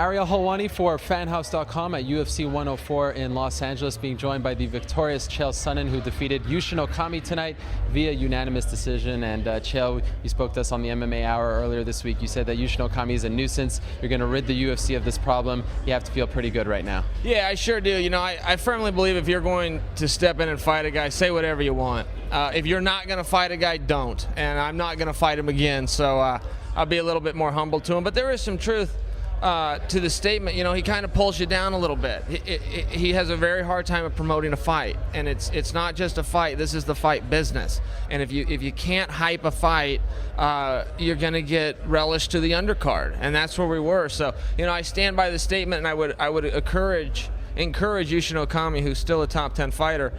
Ariel Helwani for fanhouse.com at UFC 104 in Los Angeles, being joined by the victorious Chael Sonnen, who defeated Yushin Okami tonight via unanimous decision. And Chael, you spoke to us on the MMA Hour earlier this week. You said that Yushin Okami is a nuisance. You're going to rid the UFC of this problem. You have to feel pretty good right now. Yeah, I sure do. You know, I firmly believe if you're going to step in and fight a guy, say whatever you want. If you're not going to fight a guy, don't. And I'm not going to fight him again, so I'll be a little bit more humble to him. But there is some truth to the statement. You know, he kind of pulls you down a little bit. He has a very hard time of promoting a fight, and it's not just a fight. This is the fight business. And if you can't hype a fight, you're going to get relished to the undercard, and that's where we were. So, you know, I stand by the statement, and I would encourage Yushin Okami, who's still a top 10 fighter,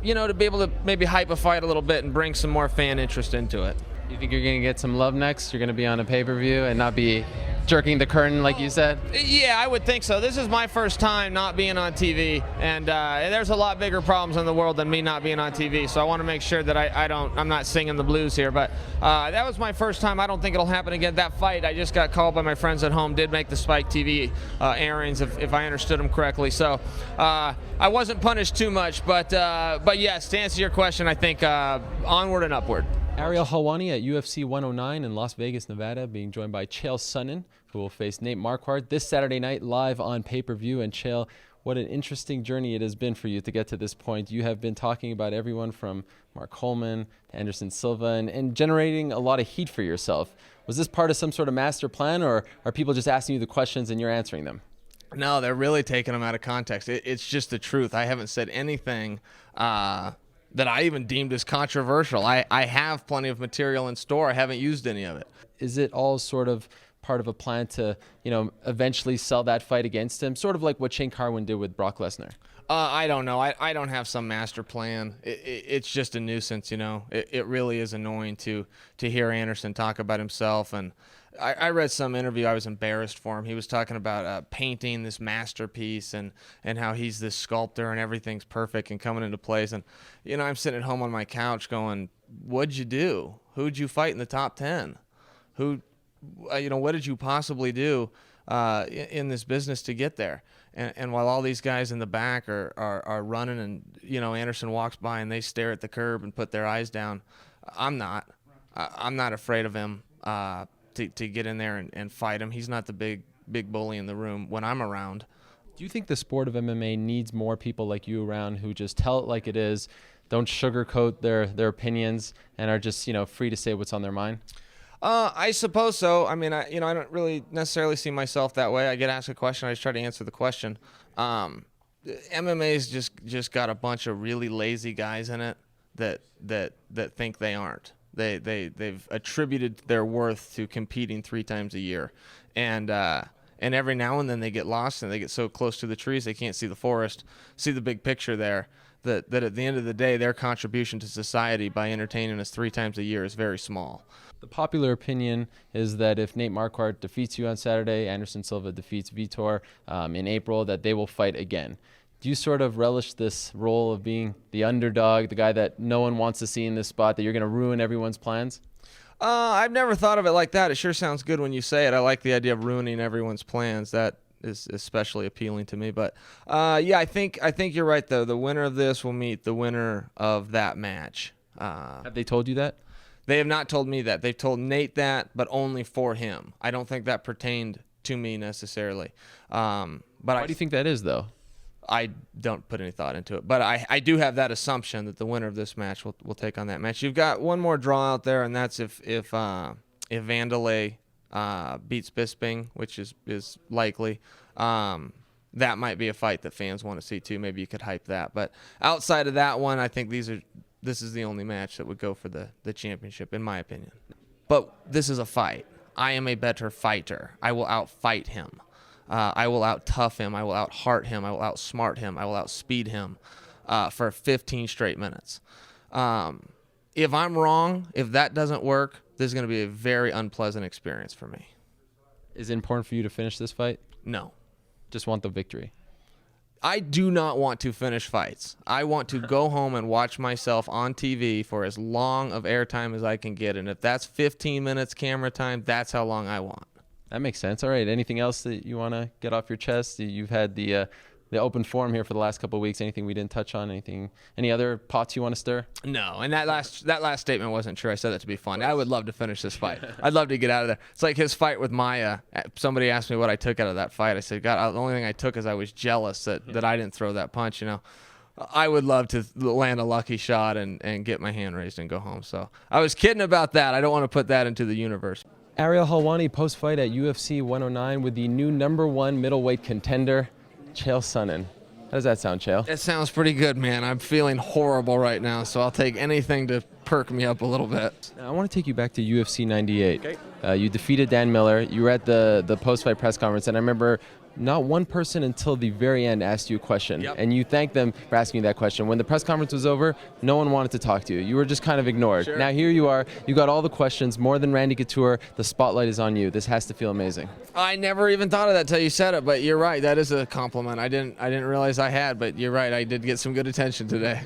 you know, to be able to maybe hype a fight a little bit and bring some more fan interest into it. You think you're going to get some love next? You're going to be on a pay-per-view and not be jerking the curtain like you said? Yeah, I would think so. This is my first time not being on TV, and there's a lot bigger problems in the world than me not being on TV, so I want to make sure that I'm not singing the blues here. But that was my first time. I don't think it'll happen again. That fight, I just got called by my friends at home, did make the Spike TV airings, if I understood them correctly. So I wasn't punished too much, but yes, to answer your question, I think onward and upward. Ariel Helwani at UFC 109 in Las Vegas, Nevada, being joined by Chael Sonnen, who will face Nate Marquardt this Saturday night live on pay-per-view. And Chael, what an interesting journey it has been for you to get to this point. You have been talking about everyone from Mark Coleman to Anderson Silva and generating a lot of heat for yourself. Was this part of some sort of master plan, or are people just asking you the questions and you're answering them? No, they're really taking them out of context. It's just the truth. I haven't said anything that I even deemed as controversial. I have plenty of material in store. I haven't used any of it. Is it all sort of part of a plan to, you know, eventually sell that fight against him? Sort of like what Shane Carwin did with Brock Lesnar. I don't know. I don't have some master plan. It's just a nuisance, you know. It really is annoying to hear Anderson talk about himself. And I read some interview. I was embarrassed for him. He was talking about painting this masterpiece and how he's this sculptor and everything's perfect and coming into place. And, you know, I'm sitting at home on my couch going, what'd you do? Who'd you fight in the top 10? You know, what did you possibly do in this business to get there? And while all these guys in the back are running and, you know, Anderson walks by and they stare at the curb and put their eyes down, I'm not. I'm not afraid of him to get in there and fight him. He's not the big bully in the room when I'm around. Do you think the sport of MMA needs more people like you around who just tell it like it is, don't sugarcoat their opinions, and are just, you know, free to say what's on their mind? I suppose so. I mean, I don't really necessarily see myself that way. I get asked a question, I just try to answer the question. MMA's just got a bunch of really lazy guys in it that think they aren't. They've attributed their worth to competing 3 times a year, and every now and then they get lost and they get so close to the trees they can't see the forest, see the big picture there. That at the end of the day, their contribution to society by entertaining us 3 times a year is very small. The popular opinion is that if Nate Marquardt defeats you on Saturday, Anderson Silva defeats Vitor in April, that they will fight again. Do you sort of relish this role of being the underdog, the guy that no one wants to see in this spot, that you're going to ruin everyone's plans? I've never thought of it like that. It sure sounds good when you say it. I like the idea of ruining everyone's plans. That is especially appealing to me. But yeah, I think you're right, though. The winner of this will meet the winner of that match. Have they told you that? They have not told me that. They've told Nate that, but only for him. I don't think that pertained to me necessarily. But why do you think that is, though? I don't put any thought into it. But I do have that assumption that the winner of this match will take on that match. You've got one more draw out there, and that's if Wanderlei beats Bisping, which is likely. That might be a fight that fans want to see too. Maybe you could hype that. But outside of that one, I think this is the only match that would go for the championship, in my opinion. But this is a fight. I am a better fighter. I will outfight him. I will out-tough him. I will out-heart him. I will outsmart him. I will outspeed him for 15 straight minutes. If I'm wrong, if that doesn't work, this is going to be a very unpleasant experience for me. Is it important for you to finish this fight? No. Just want the victory? I do not want to finish fights. I want to go home and watch myself on TV for as long of airtime as I can get. And if that's 15 minutes camera time, that's how long I want. That makes sense. All right. Anything else that you want to get off your chest? You've had the open forum here for the last couple of weeks. Anything we didn't touch on? Any other pots you want to stir? No, and that last statement wasn't true. I said that to be funny. I would love to finish this fight. I'd love to get out of there. It's like his fight with Maya. Somebody asked me what I took out of that fight. I said, God, the only thing I took is I was jealous that I didn't throw that punch. You know, I would love to land a lucky shot and get my hand raised and go home. So I was kidding about that. I don't want to put that into the universe. Ariel Helwani post-fight at UFC 109 with the new #1 middleweight contender, Chael Sonnen. How does that sound, Chael? That sounds pretty good, man. I'm feeling horrible right now, so I'll take anything to perk me up a little bit. I want to take you back to UFC 98. Okay. You defeated Dan Miller. You were at the post-fight press conference, and I remember not one person until the very end asked you a question, and you thanked them for asking you that question. When the press conference was over, no one wanted to talk to you. You were just kind of ignored. Sure. Now here you are. You got all the questions, more than Randy Couture. The spotlight is on you. This has to feel amazing. I never even thought of that till you said it, but you're right. That is a compliment. I didn't realize I had, but you're right. I did get some good attention today.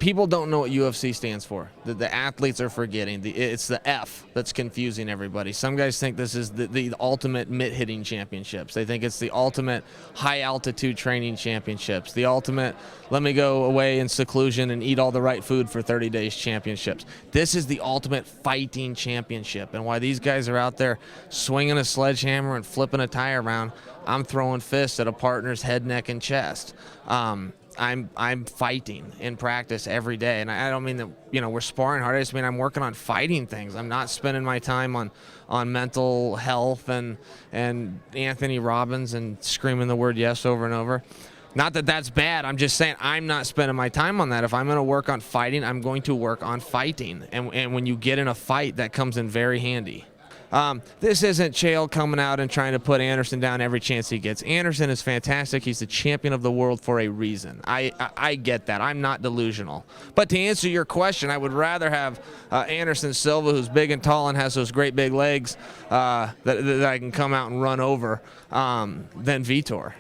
People don't know what UFC stands for. The athletes are forgetting. It's the F that's confusing everybody. Some guys think this is the ultimate mitt-hitting championships. They think it's the ultimate high-altitude training championships, the ultimate let me go away in seclusion and eat all the right food for 30 days championships. This is the ultimate fighting championship, and why these guys are out there swinging a sledgehammer and flipping a tire around, I'm throwing fists at a partner's head, neck, and chest. I'm fighting in practice every day, and I don't mean that we're sparring hard. I just mean I'm working on fighting things. I'm not spending my time on mental health and Anthony Robbins and screaming the word yes over and over. Not that that's bad. I'm just saying I'm not spending my time on that. If I'm going to work on fighting, I'm going to work on fighting, and when you get in a fight, that comes in very handy. This isn't Chael coming out and trying to put Anderson down every chance he gets. Anderson is fantastic. He's the champion of the world for a reason. I get that. I'm not delusional. But to answer your question, I would rather have Anderson Silva, who's big and tall and has those great big legs that I can come out and run over, than Vitor.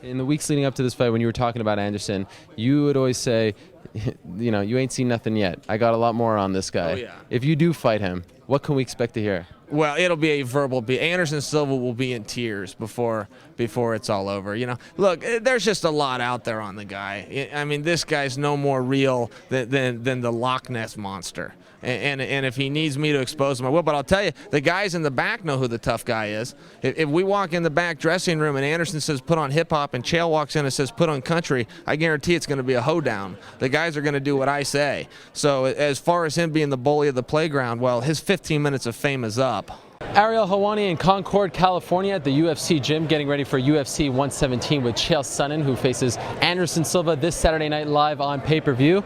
In the weeks leading up to this fight, when you were talking about Anderson, you would always say, you ain't seen nothing yet. I got a lot more on this guy. Oh, yeah. If you do fight him, what can we expect to hear? Well, it'll be a verbal beat. Anderson Silva will be in tears before it's all over. Look, there's just a lot out there on the guy. I mean, this guy's no more real than the Loch Ness monster. And if he needs me to expose him, I will. But I'll tell you, the guys in the back know who the tough guy is. If we walk in the back dressing room and Anderson says put on hip-hop and Chael walks in and says put on country, I guarantee it's going to be a hoedown. The guys are going to do what I say. So as far as him being the bully of the playground, well, his 15 minutes of fame is up. Ariel Helwani in Concord, California at the UFC gym getting ready for UFC 117 with Chael Sonnen, who faces Anderson Silva this Saturday night live on pay-per-view.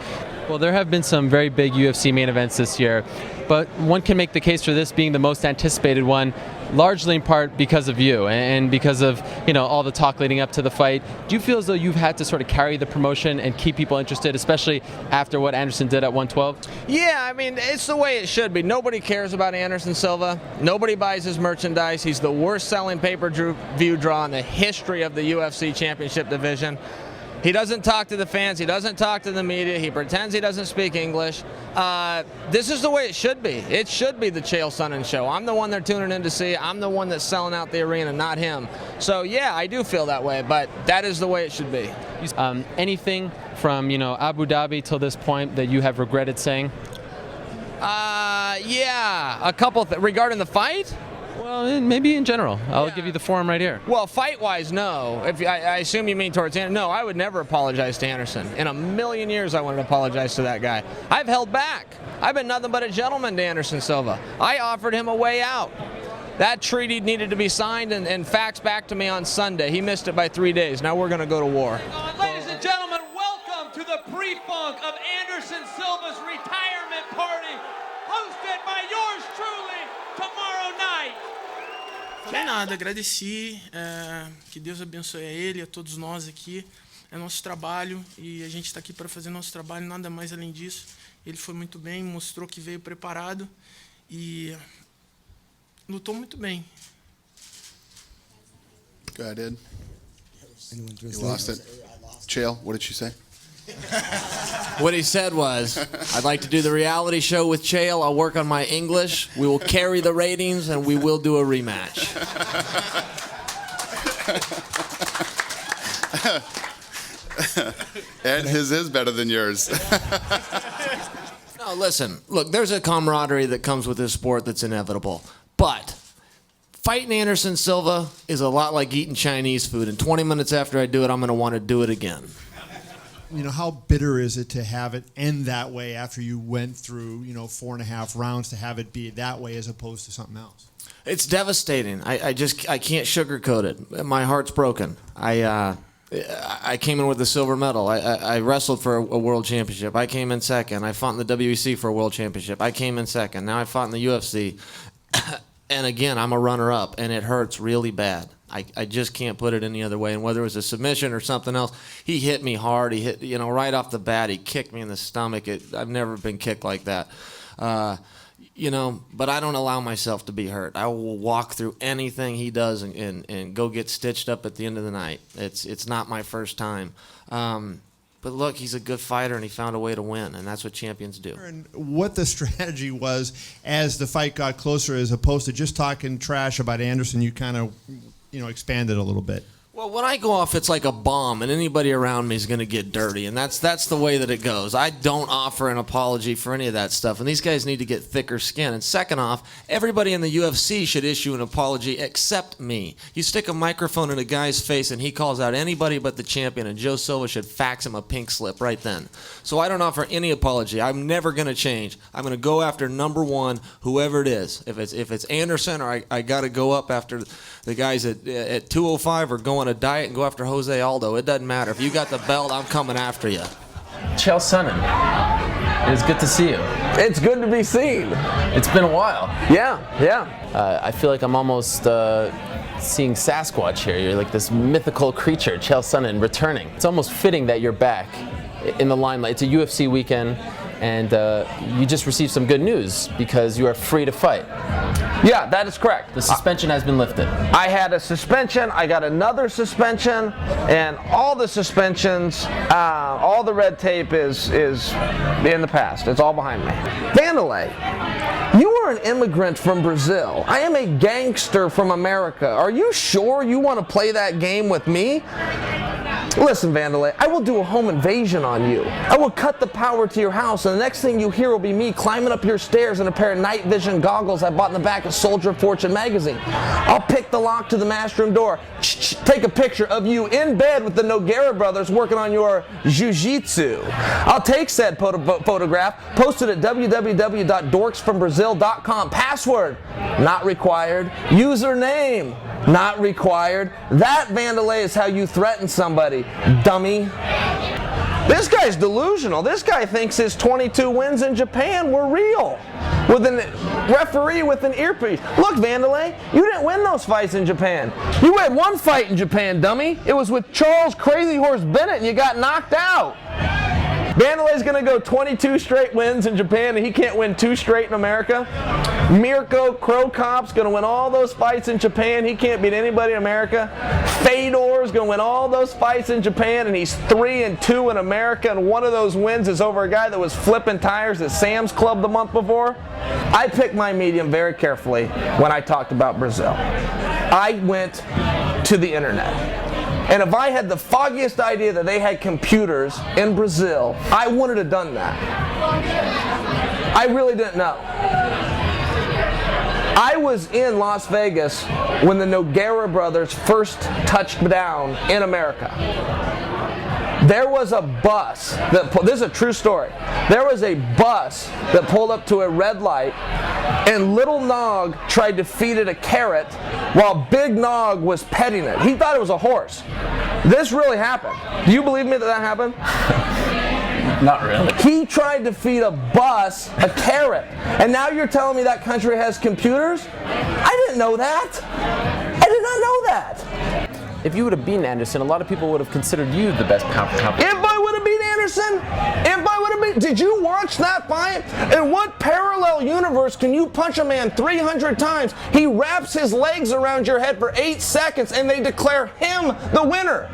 Well, there have been some very big UFC main events this year, but one can make the case for this being the most anticipated one, largely in part because of you and because of all the talk leading up to the fight. Do you feel as though you've had to sort of carry the promotion and keep people interested, especially after what Anderson did at 112? Yeah, I mean, it's the way it should be. Nobody cares about Anderson Silva. Nobody buys his merchandise. He's the worst-selling pay-per-view draw in the history of the UFC Championship division. He doesn't talk to the fans. He doesn't talk to the media. He pretends he doesn't speak English. This is the way it should be. It should be the Chael Sonnen show. I'm the one they're tuning in to see. I'm the one that's selling out the arena, not him. So, yeah, I do feel that way, but that is the way it should be. Anything from, Abu Dhabi till this point that you have regretted saying? Yeah, a couple regarding the fight? Well, maybe in general. I'll give you the forum right here. Well, fight-wise, no. I assume you mean towards Anderson. No, I would never apologize to Anderson. In a million years, I wouldn't apologize to that guy. I've held back. I've been nothing but a gentleman to Anderson Silva. I offered him a way out. That treaty needed to be signed and faxed back to me on Sunday. He missed it by 3 days. Now we're going to go to war. Ladies and gentlemen, welcome to the pre-funk of Anderson Silva's retirement party, hosted by yours truly, tomorrow night. Falei nada, agradeci, que Deus abençoe a ele, a todos nós aqui. É nosso trabalho e a gente está aqui para fazer nosso trabalho, nada mais além disso. Ele foi muito bem, mostrou que veio preparado e lutou muito bem. Go ahead, Ed. You lost it. Chael, what did she say? What he said was, I'd like to do the reality show with Chael. I'll work on my English. We will carry the ratings, and we will do a rematch. And his is better than yours. No, listen. Look, there's a camaraderie that comes with this sport that's inevitable. But fighting Anderson Silva is a lot like eating Chinese food. And 20 minutes after I do it, I'm going to want to do it again. You know, how bitter is it to have it end that way after you went through, 4.5 rounds, to have it be that way as opposed to something else? It's devastating. I can't sugarcoat it. My heart's broken. I came in with a silver medal. I wrestled for a world championship. I came in second. I fought in the WEC for a world championship. I came in second. Now I fought in the UFC. And again, I'm a runner-up, and it hurts really bad. I just can't put it any other way. And whether it was a submission or something else, he hit me hard. He hit, right off the bat, he kicked me in the stomach. I've never been kicked like that. But I don't allow myself to be hurt. I will walk through anything he does and go get stitched up at the end of the night. It's not my first time. But look, he's a good fighter, and he found a way to win, and that's what champions do. And what the strategy was as the fight got closer, as opposed to just talking trash about Anderson, you kind of, expanded a little bit. Well, when I go off, it's like a bomb, and anybody around me is going to get dirty, and that's the way that it goes. I don't offer an apology for any of that stuff, and these guys need to get thicker skin. And second off, everybody in the UFC should issue an apology except me. You stick a microphone in a guy's face, and he calls out anybody but the champion, and Joe Silva should fax him a pink slip right then. So I don't offer any apology. I'm never going to change. I'm going to go after number one, whoever it is. If it's Anderson, or I got to go up after the guys at 205, or going a diet and go after Jose Aldo. It doesn't matter. If you got the belt, I'm coming after you. Chael Sonnen, it is good to see you. It's good to be seen. It's been a while. Yeah. I feel like I'm almost seeing Sasquatch here. You're like this mythical creature, Chael Sonnen, returning. It's almost fitting that you're back in the limelight. It's a UFC weekend, and you just received some good news because you are free to fight. Yeah, that is correct. The suspension has been lifted. I had a suspension, I got another suspension, and all the suspensions, all the red tape is in the past. It's all behind me. Wanderlei, you are an immigrant from Brazil. I am a gangster from America. Are you sure you want to play that game with me? Listen, Wanderlei, I will do a home invasion on you. I will cut the power to your house, and the next thing you hear will be me climbing up your stairs in a pair of night vision goggles I bought in the back of Soldier of Fortune magazine. I'll pick the lock to the master room door, take a picture of you in bed with the Nogueira brothers working on your jiu-jitsu. I'll take said photograph, post it at www.dorksfrombrazil.com. Password, not required. Username, not required. That, Wanderlei, is how you threaten somebody, dummy. This guy's delusional. This guy thinks his 22 wins in Japan were real. With a referee with an earpiece. Look, Wanderlei, you didn't win those fights in Japan. You had one fight in Japan, dummy. It was with Charles Crazy Horse Bennett, and you got knocked out. Wanderlei's going to go 22 straight wins in Japan, and he can't win 2 straight in America. Mirko Crow Cop's going to win all those fights in Japan. He can't beat anybody in America. Fedor's going to win all those fights in Japan, and he's 3-2 in America, and one of those wins is over a guy that was flipping tires at Sam's Club the month before. I picked my medium very carefully when I talked about Brazil. I went to the internet. And if I had the foggiest idea that they had computers in Brazil, I wouldn't have done that. I really didn't know. I was in Las Vegas when the Nogueira brothers first touched down in America. There was a bus this is a true story. There was a bus that pulled up to a red light, and Little Nog tried to feed it a carrot while Big Nog was petting it. He thought it was a horse. This really happened. Do you believe me that happened? Not really. He tried to feed a bus a carrot. And now you're telling me that country has computers? I didn't know that. I did not know that. If you would have beaten Anderson, a lot of people would have considered you the best pound for pound. If I would have beat Anderson, Did you watch that fight? In what parallel universe can you punch a man 300 times? He wraps his legs around your head for 8 seconds and they declare him the winner.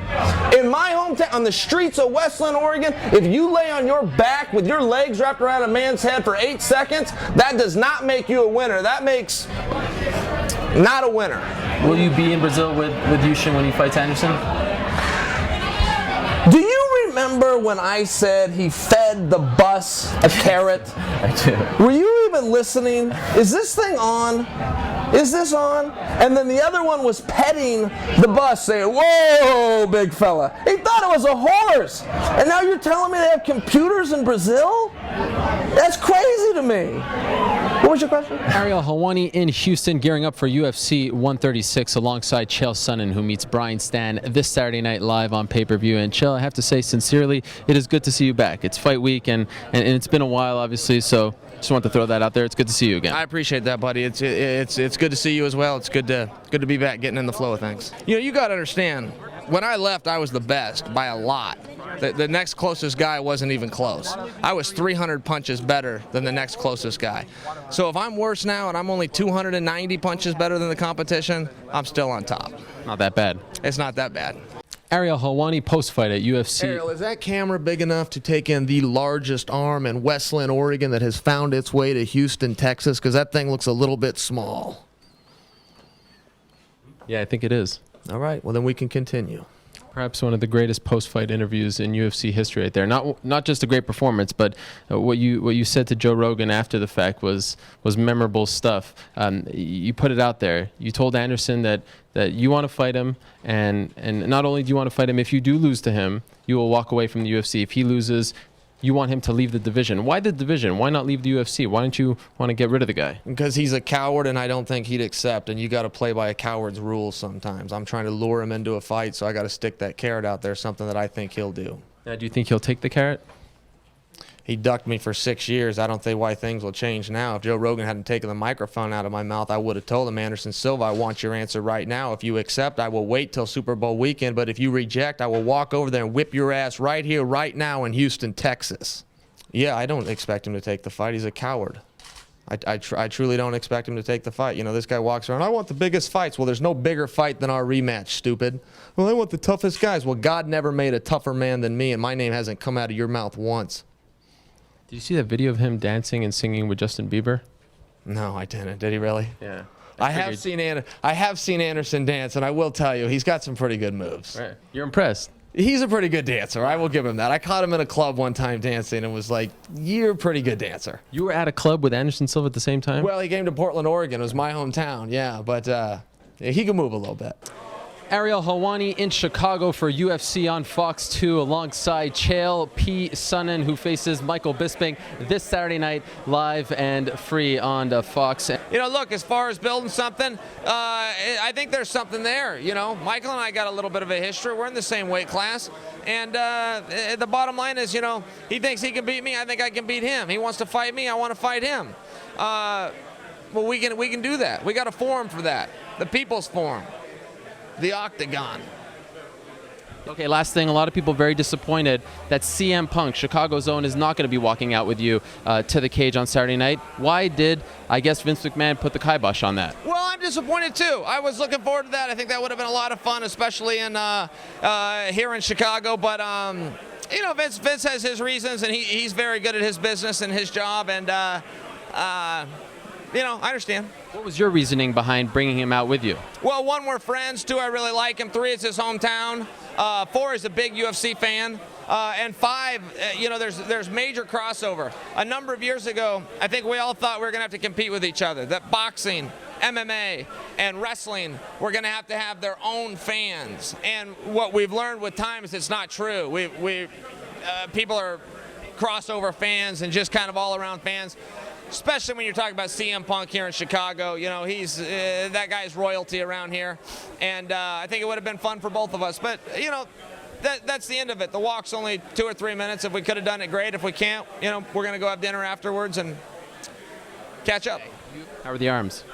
In my hometown, on the streets of Westland, Oregon, if you lay on your back with your legs wrapped around a man's head for 8 seconds, that does not make you a winner. That makes not a winner. Will you be in Brazil with Yushin when he fights Anderson? Do you remember when I said he fed the bus a carrot? I do. Were you even listening? Is this thing on? Is this on? And then the other one was petting the bus, saying, "Whoa, big fella." He thought it was a horse. And now you're telling me they have computers in Brazil? That's crazy to me. What was your question? Ariel Helwani in Houston, gearing up for UFC 136 alongside Chael Sonnen, who meets Brian Stann this Saturday night live on pay-per-view. And Chael, I have to say sincerely, it is good to see you back. It's fight week, and it's been a while, obviously, so just want to throw that out there. It's good to see you again. I appreciate that, buddy. It's good to see you as well. It's good to be back, getting in the flow of things. You know, you got to understand, when I left, I was the best by a lot. The next closest guy wasn't even close. I was 300 punches better than the next closest guy. So if I'm worse now and I'm only 290 punches better than the competition, I'm still on top. Not that bad. It's not that bad. Ariel Helwani post-fight at UFC. Ariel, is that camera big enough to take in the largest arm in Westland, Oregon that has found its way to Houston, Texas? Because that thing looks a little bit small. Yeah, I think it is. All right, well then we can continue. Perhaps one of the greatest post-fight interviews in UFC history right there. Not just a great performance, but what you said to Joe Rogan after the fact was memorable stuff. You put it out there. You told Anderson that you want to fight him, and not only do you want to fight him, if you do lose to him, you will walk away from the UFC. If he loses, you want him to leave the division. Why the division? Why not leave the UFC? Why don't you want to get rid of the guy? Because he's a coward, and I don't think he'd accept, and you got to play by a coward's rules sometimes. I'm trying to lure him into a fight, so I got to stick that carrot out there, something that I think he'll do. Now, do you think he'll take the carrot? He ducked me for 6 years. I don't think why things will change now. If Joe Rogan hadn't taken the microphone out of my mouth, I would have told him, Anderson Silva, I want your answer right now. If you accept, I will wait till Super Bowl weekend, but if you reject, I will walk over there and whip your ass right here, right now in Houston, Texas. Yeah, I don't expect him to take the fight. He's a coward. I truly don't expect him to take the fight. You know, this guy walks around, I want the biggest fights. Well, there's no bigger fight than our rematch, stupid. Well, I want the toughest guys. Well, God never made a tougher man than me, and my name hasn't come out of your mouth once. Did you see that video of him dancing and singing with Justin Bieber? No, I didn't. Did he really? Yeah. I have seen Anderson dance, and I will tell you, he's got some pretty good moves. Right. You're impressed. He's a pretty good dancer. I will give him that. I caught him in a club one time dancing and was like, you're a pretty good dancer. You were at a club with Anderson Silva at the same time? Well, he came to Portland, Oregon. It was my hometown, yeah. But he can move a little bit. Ariel Helwani in Chicago for UFC on Fox 2 alongside Chael P. Sonnen, who faces Michael Bisping this Saturday night live and free on Fox. You know, look, as far as building something, I think there's something there. You know, Michael and I got a little bit of a history. We're in the same weight class. And the bottom line is, you know, he thinks he can beat me. I think I can beat him. He wants to fight me. I want to fight him. Well, we can do that. We got a forum for that. The People's Forum. The Octagon. Okay, last thing, a lot of people very disappointed that CM Punk, Chicago's own, is not going to be walking out with you to the cage on Saturday night. Why did, I guess, Vince McMahon put the kibosh on that? Well, I'm disappointed too. I was looking forward to that. I think that would have been a lot of fun, especially in here in Chicago. But you know, Vince has his reasons, and he's very good at his business and his job, and you know, I understand. What was your reasoning behind bringing him out with you? Well, 1, we're friends. 2, I really like him. 3, it's his hometown. 4, he's a big UFC fan. And 5, you know, there's major crossover. A number of years ago, I think we all thought we were going to have to compete with each other. That boxing, MMA, and wrestling were going to have their own fans. And what we've learned with time is it's not true. People are crossover fans and just kind of all-around fans. Especially when you're talking about CM Punk here in Chicago. You know, he's that guy's royalty around here. And I think it would have been fun for both of us. But, you know, that's the end of it. The walk's only 2 or 3 minutes. If we could have done it, great. If we can't, you know, we're going to go have dinner afterwards and catch up. How are the arms?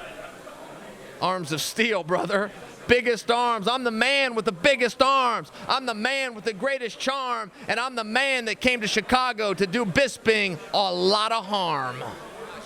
Arms of steel, brother. biggest arms. I'm the man with the biggest arms. I'm the man with the greatest charm. And I'm the man that came to Chicago to do Bisping a lot of harm.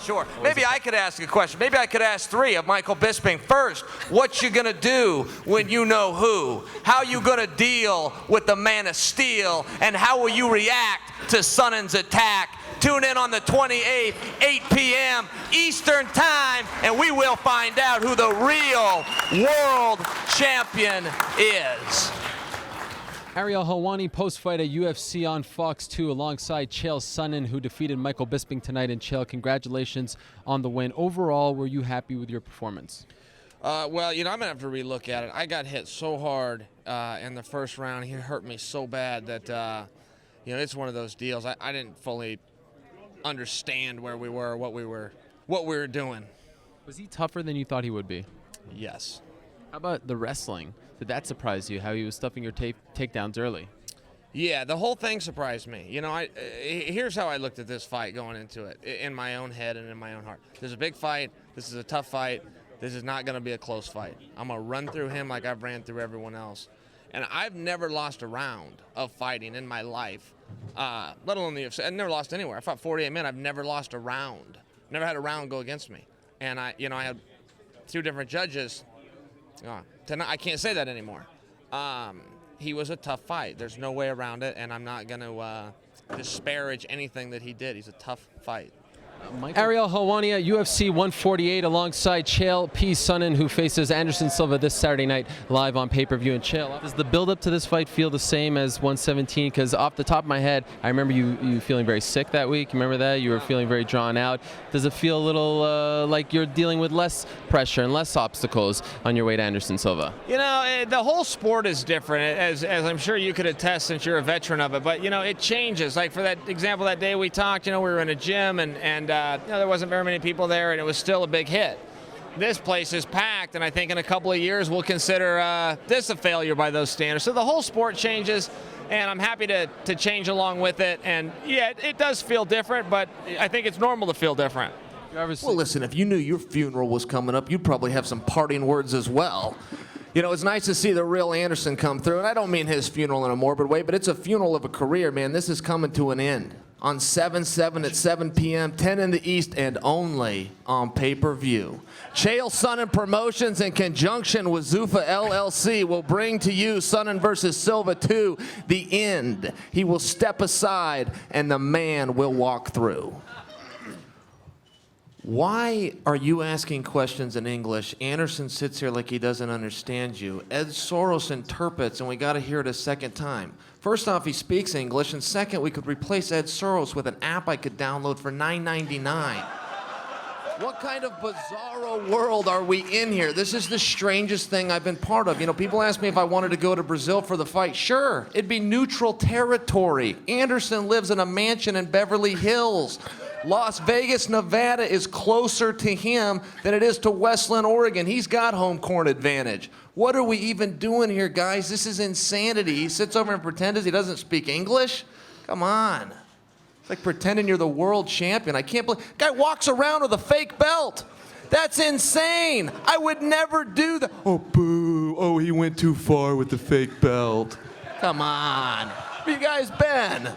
Sure. Maybe I could ask a question. Maybe I could ask three of Michael Bisping. First, what you gonna do when you know who? How you gonna deal with the Man of Steel? And how will you react to Sonnen's attack? Tune in on the 28th, 8 p.m. Eastern Time, and we will find out who the real world champion is. Ariel Helwani post-fight at UFC on Fox 2 alongside Chael Sonnen, who defeated Michael Bisping tonight. And Chael, congratulations on the win. Overall, were you happy with your performance? Well, you know, I'm going to have to relook at it. I got hit so hard in the first round. He hurt me so bad that, you know, it's one of those deals. I didn't fully understand where we were, what we were doing. Was he tougher than you thought he would be? Yes. How about the wrestling? Did that surprise you, how he was stuffing your takedowns early? Yeah, the whole thing surprised me. You know, here's how I looked at this fight going into it, in my own head and in my own heart. This is a big fight. This is a tough fight. This is not going to be a close fight. I'm going to run through him like I've ran through everyone else. And I've never lost a round of fighting in my life, let alone the UFC. I've never lost anywhere. I fought 48 men. I've never lost a round. Never had a round go against me. And I had 2 different judges. Tonight, I can't say that anymore. He was a tough fight. There's no way around it, and I'm not going to disparage anything that he did. He's a tough fight. Ariel Helwani at UFC 148 alongside Chael P. Sonnen, who faces Anderson Silva this Saturday night live on pay-per-view. And Chael, does the build-up to this fight feel the same as 117? Because off the top of my head, I remember you feeling very sick that week. You remember that? You were feeling very drawn out. Does it feel a little like you're dealing with less pressure and less obstacles on your way to Anderson Silva? You know, the whole sport is different, as I'm sure you could attest since you're a veteran of it. But, you know, it changes. Like for that example, that day we talked, you know, we were in a gym and you know, there wasn't very many people there, and it was still a big hit. This place is packed, and I think in a couple of years we'll consider this a failure by those standards. So the whole sport changes, and I'm happy to change along with it. And yeah, it does feel different, but I think it's normal to feel different. Well, listen, if you knew your funeral was coming up, you'd probably have some parting words as well. You know, it's nice to see the real Anderson come through, and I don't mean his funeral in a morbid way, but it's a funeral of a career, man. This is coming to an end. On 7/7 at 7 p.m., 10 in the East, and only on pay-per-view. Chael Sonnen Promotions, in conjunction with Zuffa LLC, will bring to you Sonnen versus Silva 2, the end. He will step aside, and the man will walk through. Why are you asking questions in English? Anderson sits here like he doesn't understand you. Ed Soros interprets, and we got to hear it a second time. First off, he speaks English, and second, we could replace Ed Soros with an app I could download for $9.99. What kind of bizarro world are we in here? This is the strangest thing I've been part of. You know, people ask me if I wanted to go to Brazil for the fight. Sure, it'd be neutral territory. Anderson lives in a mansion in Beverly Hills. Las Vegas, Nevada is closer to him than it is to Westland, Oregon. He's got home court advantage. What are we even doing here, guys? This is insanity. He sits over and pretends he doesn't speak English? Come on. It's like pretending you're the world champion. I can't believe... Guy walks around with a fake belt. That's insane. I would never do that. Oh, boo. Oh, he went too far with the fake belt. Come on. Where you guys been?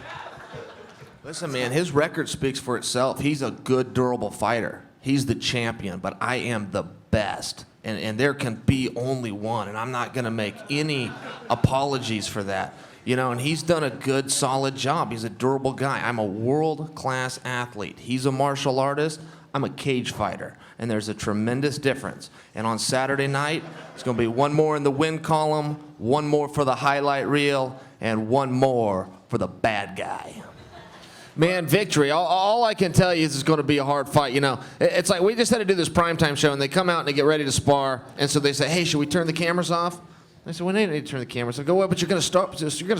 Listen, man, his record speaks for itself. He's a good, durable fighter. He's the champion, but I am the best. And there can be only one, and I'm not going to make any apologies for that. You know, and he's done a good, solid job. He's a durable guy. I'm a world-class athlete. He's a martial artist. I'm a cage fighter, and there's a tremendous difference. And on Saturday night, it's going to be one more in the win column, one more for the highlight reel, and one more for the bad guy. Man, victory. All I can tell you is it's going to be a hard fight. You know, it's like we just had to do this primetime show, and they come out and they get ready to spar, and so they say, hey, should we turn the cameras off? I said, well, they need to turn the cameras off. I go, well, but you're going to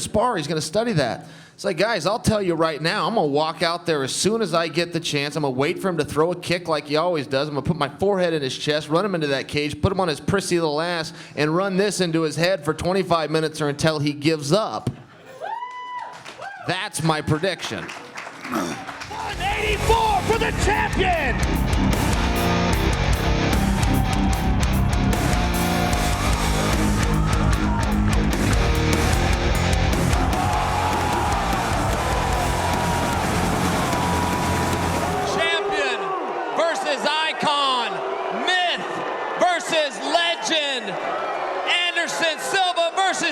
spar. He's going to study that. It's like, guys, I'll tell you right now, I'm going to walk out there as soon as I get the chance. I'm going to wait for him to throw a kick like he always does. I'm going to put my forehead in his chest, run him into that cage, put him on his prissy little ass, and run this into his head for 25 minutes or until he gives up. That's my prediction. 184 for the champion!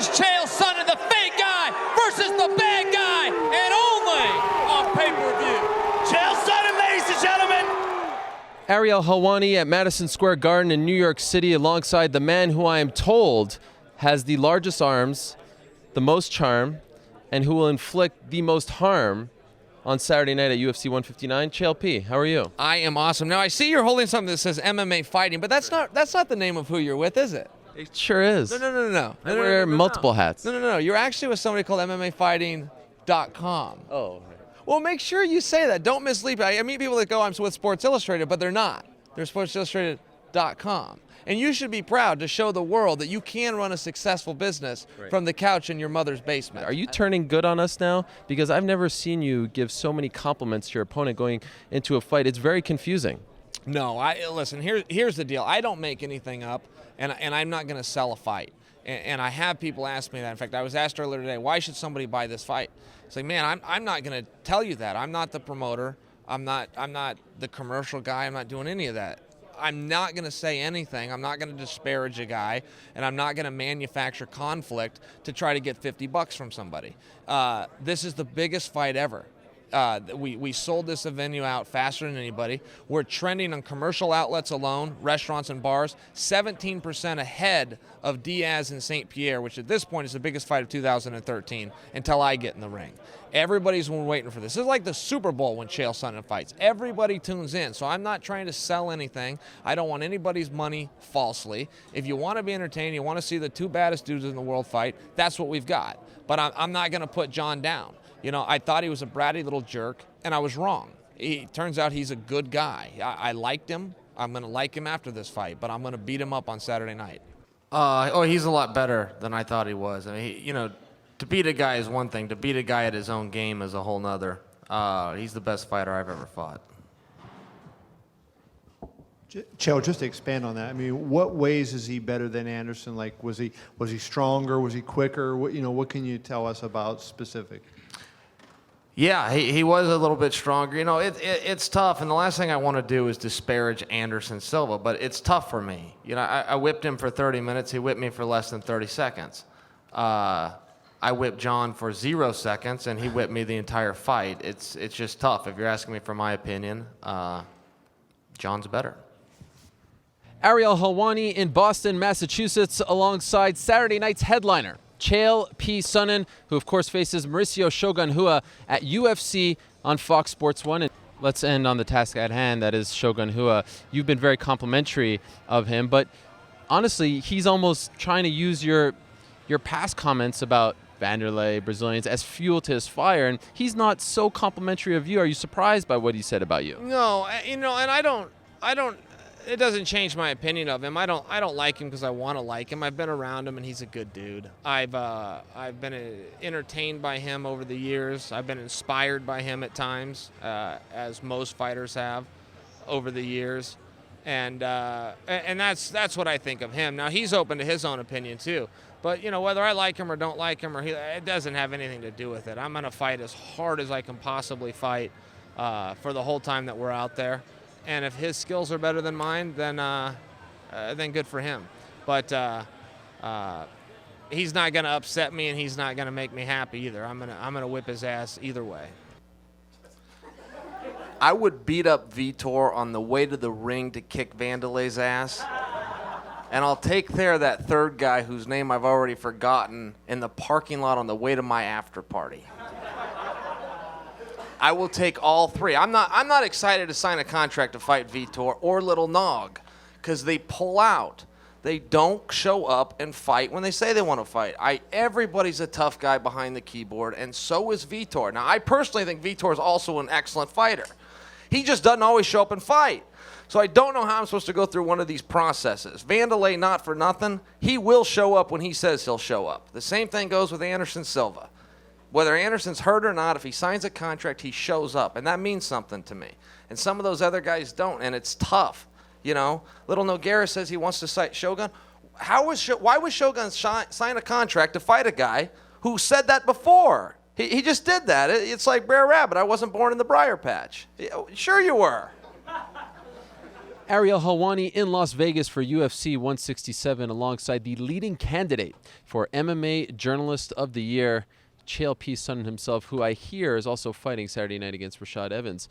is Chael Sonnen, the fake guy versus the bad guy, and only on pay-per-view. Chael Sonnen, ladies and gentlemen. Ariel Helwani at Madison Square Garden in New York City alongside the man who I am told has the largest arms, the most charm, and who will inflict the most harm on Saturday night at UFC 159. Chael P., how are you? I am awesome. Now I see you're holding something that says MMA fighting, but that's not the name of who you're with, is it? It sure is. No. I wear multiple hats. No. You're actually with somebody called MMAfighting.com. Oh. Well, make sure you say that. Don't mislead me. I meet people that go, I'm with Sports Illustrated, but they're not. They're SportsIllustrated.com. And you should be proud to show the world that you can run a successful business from the couch in your mother's basement. Are you turning good on us now? Because I've never seen you give so many compliments to your opponent going into a fight. It's very confusing. No, listen, here's the deal. I don't make anything up, and I'm not going to sell a fight. And I have people ask me that. In fact, I was asked earlier today, why should somebody buy this fight? It's like, man, I'm not going to tell you that. I'm not the promoter. I'm not the commercial guy. I'm not doing any of that. I'm not going to say anything. I'm not going to disparage a guy, and I'm not going to manufacture conflict to try to get $50 from somebody. This is the biggest fight ever. We sold this venue out faster than anybody. We're trending on commercial outlets alone, restaurants and bars, 17% ahead of Diaz and St. Pierre, which at this point is the biggest fight of 2013 until I get in the ring. Everybody's been waiting for this. This is like the Super Bowl when Chael Sonnen fights. Everybody tunes in, so I'm not trying to sell anything. I don't want anybody's money falsely. If you want to be entertained, you want to see the two baddest dudes in the world fight, that's what we've got. But I'm not going to put Jon down. You know, I thought he was a bratty little jerk, and I was wrong. Turns out he's a good guy. I liked him. I'm going to like him after this fight, but I'm going to beat him up on Saturday night. He's a lot better than I thought he was. I mean, to beat a guy is one thing. To beat a guy at his own game is a whole nother. He's the best fighter I've ever fought. Chael, just to expand on that, I mean, what ways is he better than Anderson? Like, was he stronger? Was he quicker? What can you tell us about specific? Yeah, he was a little bit stronger. You know, it's tough, and the last thing I want to do is disparage Anderson Silva, but it's tough for me. You know, I whipped him for 30 minutes. He whipped me for less than 30 seconds. I whipped Jon for 0 seconds, and he whipped me the entire fight. It's just tough. If you're asking me for my opinion, Jon's better. Ariel Helwani in Boston, Massachusetts, alongside Saturday night's headliner, Chael P. Sonnen, who of course faces Mauricio Shogun Rua at UFC on Fox Sports 1. And let's end on the task at hand, that is Shogun Rua. You've been very complimentary of him, but honestly, he's almost trying to use your past comments about Wanderlei, Brazilians, as fuel to his fire, and he's not so complimentary of you. Are you surprised by what he said about you? No, and I don't. It doesn't change my opinion of him. I don't like him because I want to like him. I've been around him, and he's a good dude. I've been entertained by him over the years. I've been inspired by him at times, as most fighters have over the years, and that's what I think of him. Now he's open to his own opinion too. But whether I like him or don't like him, it doesn't have anything to do with it. I'm gonna fight as hard as I can possibly fight for the whole time that we're out there. And if his skills are better than mine, then good for him. But he's not gonna upset me, and he's not gonna make me happy either. I'm gonna whip his ass either way. I would beat up Vitor on the way to the ring to kick Wanderlei's ass. And I'll take care of that third guy whose name I've already forgotten in the parking lot on the way to my after party. I will take all three. I'm not excited to sign a contract to fight Vitor or Little Nog because they pull out. They don't show up and fight when they say they want to fight. Everybody's a tough guy behind the keyboard, and so is Vitor. Now, I personally think Vitor is also an excellent fighter. He just doesn't always show up and fight. So I don't know how I'm supposed to go through one of these processes. Wanderlei, not for nothing, he will show up when he says he'll show up. The same thing goes with Anderson Silva. Whether Anderson's hurt or not, if he signs a contract, he shows up, and that means something to me. And some of those other guys don't, and it's tough. Little Nogueira says he wants to fight Shogun. Why would Shogun sign a contract to fight a guy who said that before? He just did that. It's like Brer Rabbit. I wasn't born in the briar patch. Sure you were. Ariel Helwani in Las Vegas for UFC 167 alongside the leading candidate for MMA Journalist of the Year, Chael Sonnen himself, who I hear is also fighting Saturday night against Rashad Evans.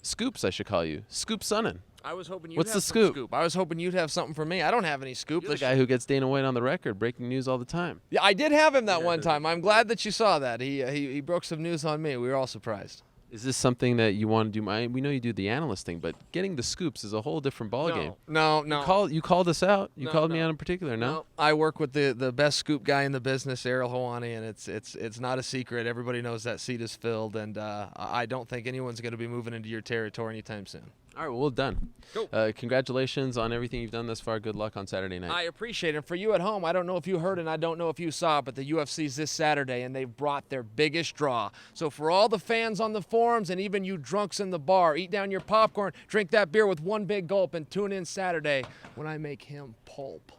Scoops, I should call you. Scoop Sonnen. I was hoping you'd What's have the some scoop? I was hoping you'd have something for me. I don't have any scoop. You're the guy who gets Dana White on the record, breaking news all the time. Yeah, I did have him that one time. I'm glad that you saw that. He broke some news on me. We were all surprised. Is this something that you want to do? We know you do the analyst thing, but getting the scoops is a whole different ballgame. No. You called us out. You No, called me no. out in particular, no? No, I work with the best scoop guy in the business, Ariel Helwani, and it's not a secret. Everybody knows that seat is filled, and I don't think anyone's going to be moving into your territory anytime soon. All right, well done. Cool. Congratulations on everything you've done thus far. Good luck on Saturday night. I appreciate it. For you at home, I don't know if you heard and I don't know if you saw it, but the UFC's this Saturday, and they've brought their biggest draw. So for all the fans on the forums and even you drunks in the bar, eat down your popcorn, drink that beer with one big gulp, and tune in Saturday when I make him pulp.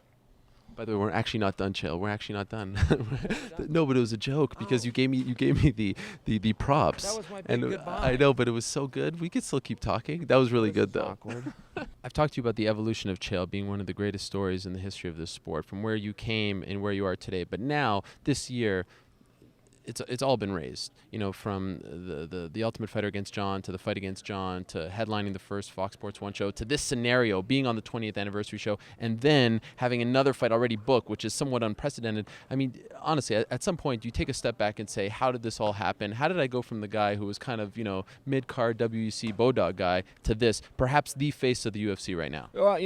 By the way, we're actually not done, Chael. We're actually not done. No, but it was a joke because you gave me the props. That was my big and goodbye. I know, but it was so good. We could still keep talking. That was really good, though. Awkward. I've talked to you about the evolution of Chael being one of the greatest stories in the history of this sport, from where you came and where you are today. But now, this year, it's all been raised. You know, from the Ultimate Fighter against Jon, to the fight against Jon, to headlining the first Fox Sports 1 show, to this scenario, being on the 20th anniversary show, and then having another fight already booked, which is somewhat unprecedented. I mean, honestly, at some point, you take a step back and say, how did this all happen? How did I go from the guy who was kind of, mid-card WEC Bodog guy to this, perhaps the face of the UFC right now? Well,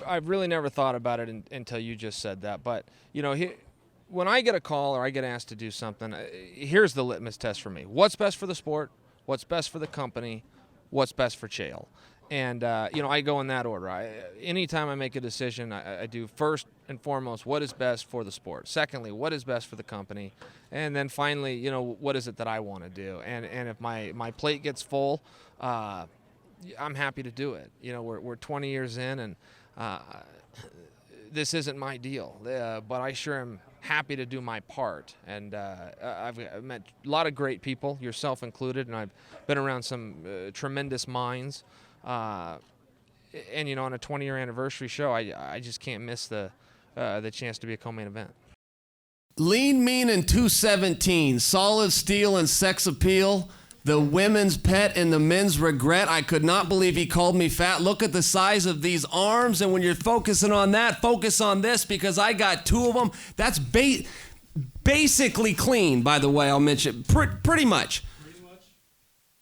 I've really never thought about it until you just said that. But, when I get a call or I get asked to do something, here's the litmus test for me. What's best for the sport? What's best for the company? What's best for Chael? And, I go in that order. Anytime I make a decision, I do first and foremost what is best for the sport. Secondly, what is best for the company? And then finally, what is it that I want to do? And if my plate gets full, I'm happy to do it. We're 20 years in, and this isn't my deal. But I sure am happy to do my part. And I've met a lot of great people, yourself included, and I've been around some tremendous minds. And on a 20-year anniversary show, I just can't miss the chance to be a co-main event. Lean, mean, and 217. Solid steel and sex appeal. The women's pet and the men's regret. I could not believe he called me fat. Look at the size of these arms. And when you're focusing on that, focus on this, because I got two of them. That's basically clean, by the way, I'll mention. Pretty much.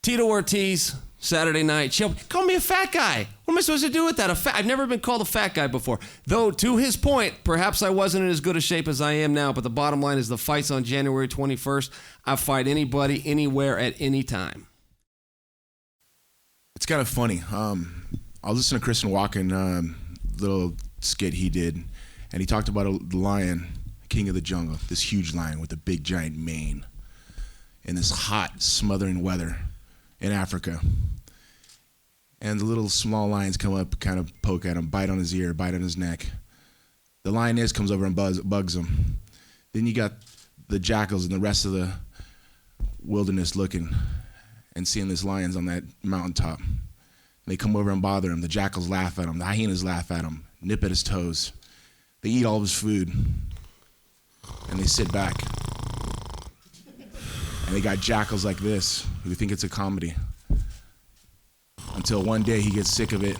Tito Ortiz, Saturday night. Call me a fat guy. What am I supposed to do with that? I've never been called a fat guy before. Though, to his point, perhaps I wasn't in as good a shape as I am now, but the bottom line is the fight's on January 21st. I fight anybody, anywhere, at any time. It's kind of funny. I was listening to Christian Walken, little skit he did, and he talked about the lion, king of the jungle, this huge lion with a big giant mane in this hot, smothering weather in Africa. And the little small lions come up, kind of poke at him, bite on his ear, bite on his neck. The lioness comes over and bugs him. Then you got the jackals and the rest of the wilderness looking and seeing this lion's on that mountaintop. They come over and bother him. The jackals laugh at him. The hyenas laugh at him, nip at his toes. They eat all of his food, and they sit back. And they got jackals like this who think it's a comedy. Until one day he gets sick of it,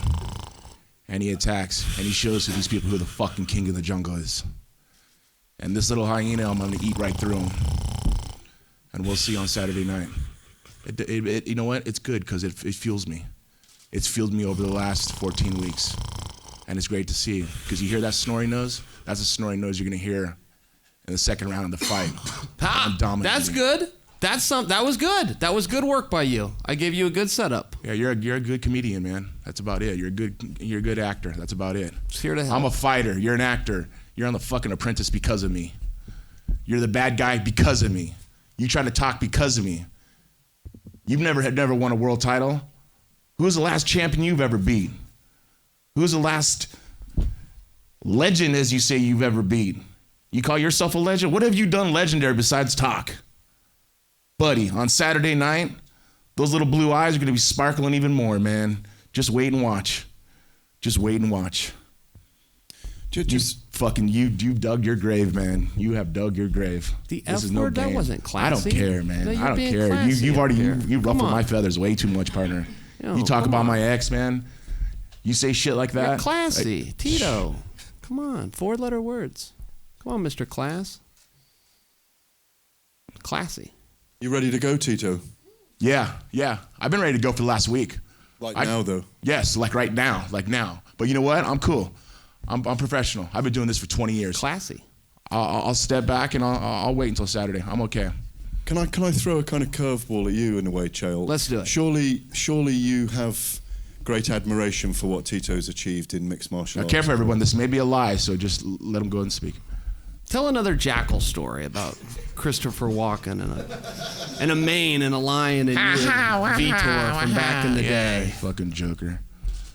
and he attacks, and he shows to these people who the fucking king of the jungle is. And this little hyena, I'm gonna eat right through him. And we'll see on Saturday night. You know what? It's good, because it fuels me. It's fueled me over the last 14 weeks. And it's great to see, because you hear that snoring nose? That's a snoring nose you're gonna hear in the second round of the fight. That's good. That was good. That was good work by you. I gave you a good setup. Yeah, you're a good comedian, man. That's about it. You're a good actor. That's about it. Just here to help. I'm a fighter. You're an actor. You're on The fucking Apprentice because of me. You're the bad guy because of me. You try to talk because of me. You've never won a world title. Who's the last champion you've ever beat? Who's the last legend, as you say, you've ever beat? You call yourself a legend? What have you done legendary besides talk? Buddy, on Saturday night, those little blue eyes are going to be sparkling even more, man. Just wait and watch. Just wait and watch. Just fucking you dug your grave, man. You have dug your grave. The This F is no word, that game. wasn't I don't classy. care, man. No, you're I don't being care. classy You've up already here. you ruffled Come on. my feathers way too much, partner. Yo, You talk come about on. my ex, man. You say shit like that. You're classy. Tito. Come on. 4-letter words. Come on, Mr. Class. Classy. You ready to go, Tito? Yeah. I've been ready to go for the last week. Now, though? Yes, like right now. But you know what? I'm cool. I'm professional. I've been doing this for 20 years. Classy. I'll step back and I'll wait until Saturday. I'm okay. Can I throw a kind of curveball at you in a way, Chael? Let's do it. Surely you have great admiration for what Tito's achieved in mixed martial arts. Careful, everyone. This may be a lie, so just let him go and speak. Tell another jackal story about Christopher Walken and a mane and a lion and you and Vitor from back in the day. Fucking joker.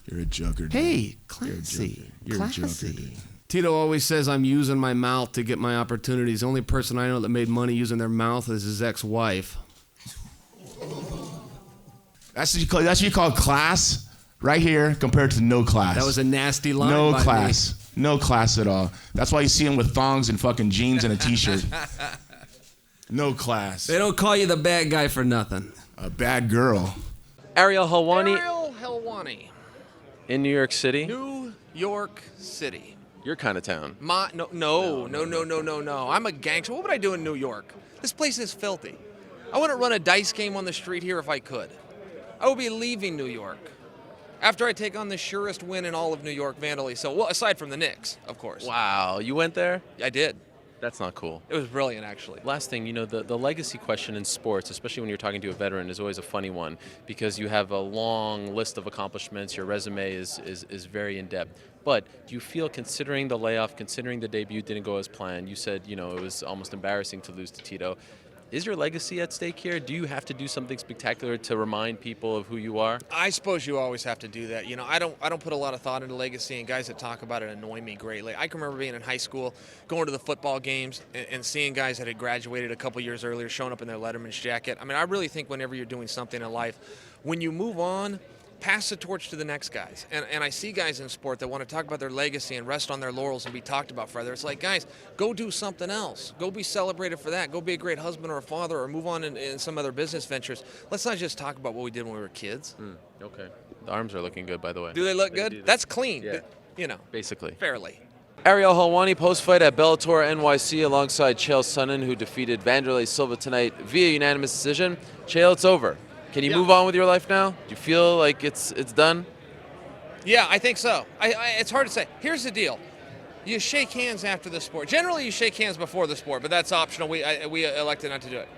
You're a joker. Dude. Hey, classy. You're a joker, Classy. dude. Tito always says I'm using my mouth to get my opportunities. The only person I know that made money using their mouth is his ex-wife. That's what you call class right here compared to no class. That was a nasty line. No by class. me. No class at all. That's why you see him with thongs and fucking jeans and a t-shirt. No class. They don't call you the bad guy for nothing. A bad girl. Ariel Helwani Ariel Helwani, in New York City. New York City. Your kind of town. No. I'm a gangster. What would I do in New York? This place is filthy. I wouldn't run a dice game on the street here if I could. I would be leaving New York after I take on the surest win in all of New York, Wanderlei Silva. Well, aside from the Knicks, of course. Wow, you went there? I did. That's not cool. It was brilliant, actually. Last thing, the legacy question in sports, especially when you're talking to a veteran, is always a funny one because you have a long list of accomplishments. Your resume is very in-depth. But do you feel, considering the layoff, considering the debut didn't go as planned, you said, it was almost embarrassing to lose to Tito. Is your legacy at stake here? Do you have to do something spectacular to remind people of who you are? I suppose you always have to do that. I don't put a lot of thought into legacy, and guys that talk about it annoy me greatly. I can remember being in high school, going to the football games, and seeing guys that had graduated a couple years earlier showing up in their Letterman's jacket. I mean, I really think whenever you're doing something in life, when you move on, pass the torch to the next guys. And I see guys in sport that want to talk about their legacy and rest on their laurels and be talked about forever. It's like, guys, go do something else. Go be celebrated for that. Go be a great husband or a father or move on in some other business ventures. Let's not just talk about what we did when we were kids. Okay. The arms are looking good, by the way. Do they look good? That's clean. Yeah. But, basically. fairly. Ariel Helwani post-fight at Bellator NYC alongside Chael Sonnen, who defeated Wanderlei Silva tonight via unanimous decision. Chael, it's over. Can you move on with your life now? Do you feel like it's done? Yeah, I think so. It's hard to say. Here's the deal. You shake hands after the sport. Generally, you shake hands before the sport, but that's optional. We elected not to do it.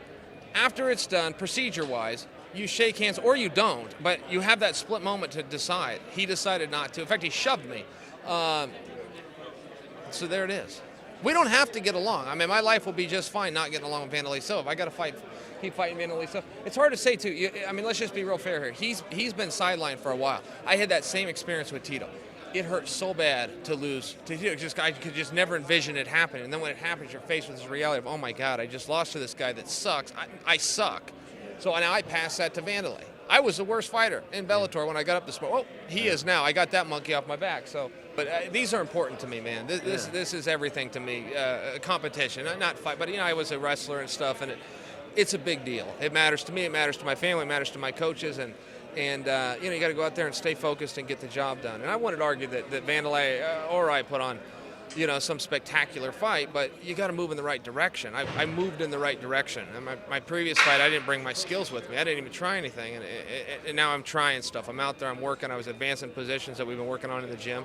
After it's done, procedure-wise, you shake hands or you don't, but you have that split moment to decide. He decided not to. In fact, he shoved me. So there it is. We don't have to get along. I mean, my life will be just fine not getting along with Wanderlei Silva. I got to keep fighting Wanderlei Silva. It's hard to say, too. I mean, let's just be real fair here. He's been sidelined for a while. I had that same experience with Tito. It hurt so bad to lose to Tito. I could just never envision it happening. And then when it happens, you're faced with this reality of, oh, my God, I just lost to this guy that sucks. I suck. So now I pass that to Wanderlei. I was the worst fighter in Bellator when I got up this morning. Oh, he is now. I got that monkey off my back. So, but these are important to me, man. This is everything to me. Competition, not fight, but I was a wrestler and stuff, and it's a big deal. It matters to me. It matters to my family. It matters to my coaches, and you got to go out there and stay focused and get the job done. And I wanted to argue that Wanderlei or I put on, some spectacular fight, but you got to move in the right direction. I moved in the right direction. And my previous fight, I didn't bring my skills with me. I didn't even try anything, and now I'm trying stuff. I'm out there, I'm working. I was advancing positions that we've been working on in the gym.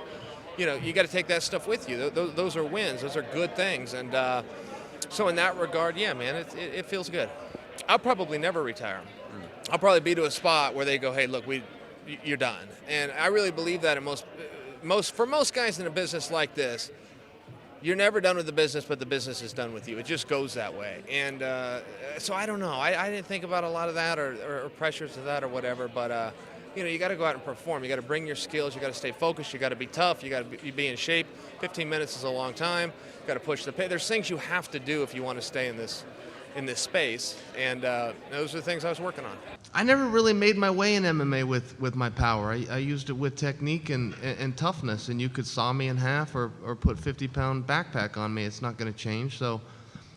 You got to take that stuff with you. Those are wins. Those are good things. And so in that regard, yeah, man, it feels good. I'll probably never retire. I'll probably be to a spot where they go, hey, look, you're done. And I really believe that for most guys in a business like this, you're never done with the business, but the business is done with you. It just goes that way. And so I don't know. I didn't think about a lot of that or pressures of that or whatever. But, you got to go out and perform. You got to bring your skills. You got to stay focused. You got to be tough. You got to be in shape. 15 minutes is a long time. You got to push the pace. There's things you have to do if you want to stay in this in this space, and those are the things I was working on. I never really made my way in MMA with my power. I used it with technique and toughness, and you could saw me in half or put 50-pound backpack on me. It's not going to change. So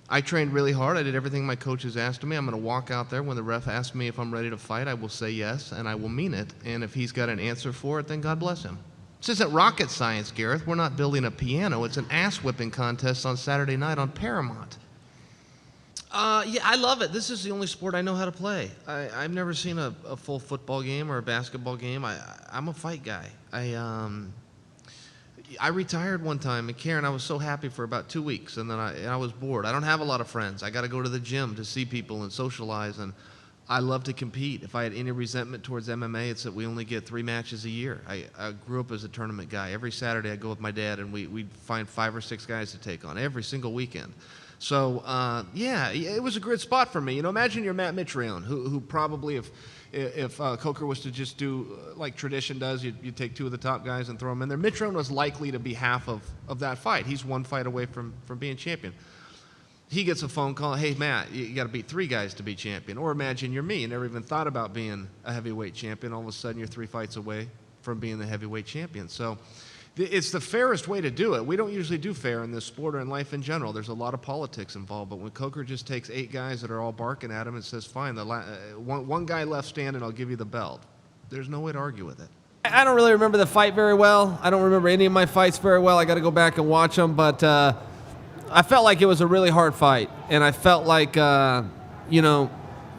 I trained really hard. I did everything my coaches asked of me. I'm going to walk out there. When the ref asks me if I'm ready to fight, I will say yes, and I will mean it. And if he's got an answer for it, then God bless him. This isn't rocket science, Gareth. We're not building a piano. It's an ass-whipping contest on Saturday night on Paramount. Yeah, I love it. This is the only sport I know how to play. I've never seen a full football game or a basketball game. I'm a fight guy. I retired one time, and Karen, I was so happy for about 2 weeks, and then I was bored. I don't have a lot of friends. I got to go to the gym to see people and socialize, and I love to compete. If I had any resentment towards MMA, it's that we only get 3 matches a year. I grew up as a tournament guy. Every Saturday I'd go with my dad, and we'd find 5 or 6 guys to take on every single weekend. So, yeah, it was a good spot for me. You know, imagine you're Matt Mitrione, who probably, if Couture was to just do like tradition does, you take 2 of the top guys and throw them in there. Mitrione was likely to be half of that fight. He's 1 fight away from being champion. He gets a phone call, hey, Matt, you got to beat 3 guys to be champion. Or imagine you're me. You never even thought about being a heavyweight champion. All of a sudden, you're 3 fights away from being the heavyweight champion. So it's the fairest way to do it. We don't usually do fair in this sport or in life in general. There's a lot of politics involved. But when Couture just takes 8 guys that are all barking at him and says, fine, one guy left standing, I'll give you the belt. There's no way to argue with it. I don't really remember the fight very well. I don't remember any of my fights very well. I got to go back and watch them. But I felt like it was a really hard fight. And I felt like,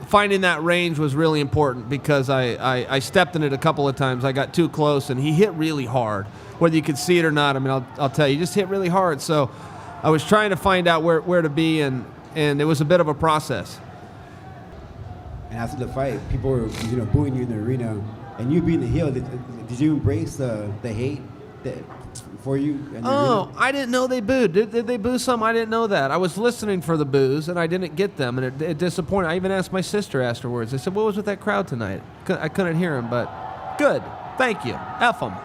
finding that range was really important because I stepped in it a couple of times. I got too close, and he hit really hard. Whether you could see it or not, I mean, I'll tell you, he just hit really hard. So I was trying to find out where to be, and it was a bit of a process. And after the fight, people were booing you in the arena, and you being the heel. Did you embrace the hate for you? Oh, I didn't know they booed. Did they boo some? I didn't know that. I was listening for the boos, and I didn't get them, and it disappointed. I even asked my sister afterwards. I said, what was with that crowd tonight? I couldn't hear him, but good. Thank you. F them.